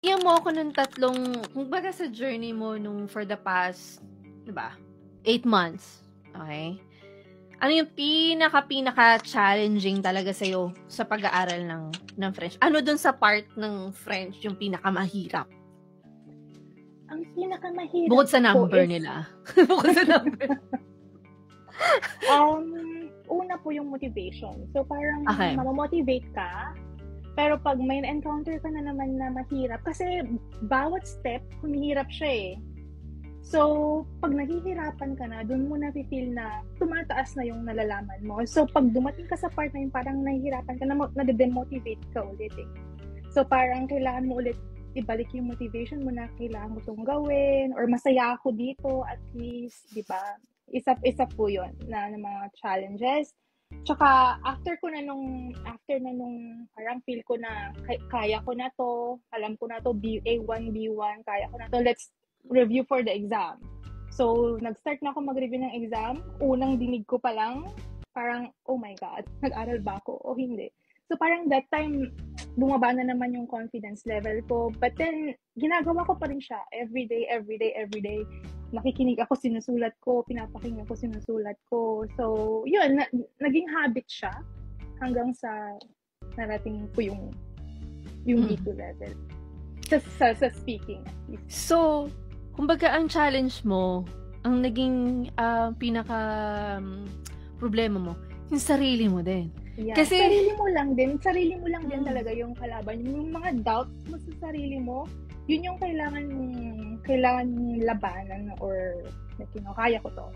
Bigyan mo ako ng tatlong kumbaga sa journey mo nung for the past, 'di ba, 8 months, okey? Ano yung pinaka-challenging talaga sa'yo sa pag-aaral ng French? Ano dun sa part ng French yung pinakamahirap? Ang pinakamahirap Bukod sa po number is nila. Bukod sa number. una po yung motivation. So, parang Okey. mamo-motivate ka, pero 'pag may na-encounter ka na naman na mahirap kasi bawat step humihirap siya, eh. So, 'pag nahihirapan ka na, dun mo nafi-feel na tumataas na yung nalalaman mo. So, 'pag dumating ka sa part na yun, parang nahihirapan ka na nade-demotivate ka ulit, eh. So, parang kailangan mo ulit ibalik yung motivation mo na kailangan mo 'tong gawin or masaya ako dito at least, 'di ba? Isa po yun na mga challenges. Tsaka after na nung parang feel ko na kaya ko na 'to, alam ko na 'to, A1, B1, kaya ko na 'to, let's review for the exam. So, nag-start na ako mag-review ng exam. Unang dinig ko pa lang, parang, oh my God, nag-aral ba ako o hindi? So, parang that time, bumaba na naman yung confidence level ko. But then, ginagawa ko pa rin siya every day. Nakikinig ako, sinusulat ko, pinapakinggan ko, sinusulat ko. So, yun, naging habit siya hanggang sa narating ko yung B2 level. Sa speaking. So, kumbaga ang challenge mo, ang naging pinaka problema mo, yung sarili mo din. Yeah. Kasi sarili mo lang din talaga yung kalaban. Yung mga doubts mo sa sarili mo, yun yung kailangan mong labanan or kaya ko to.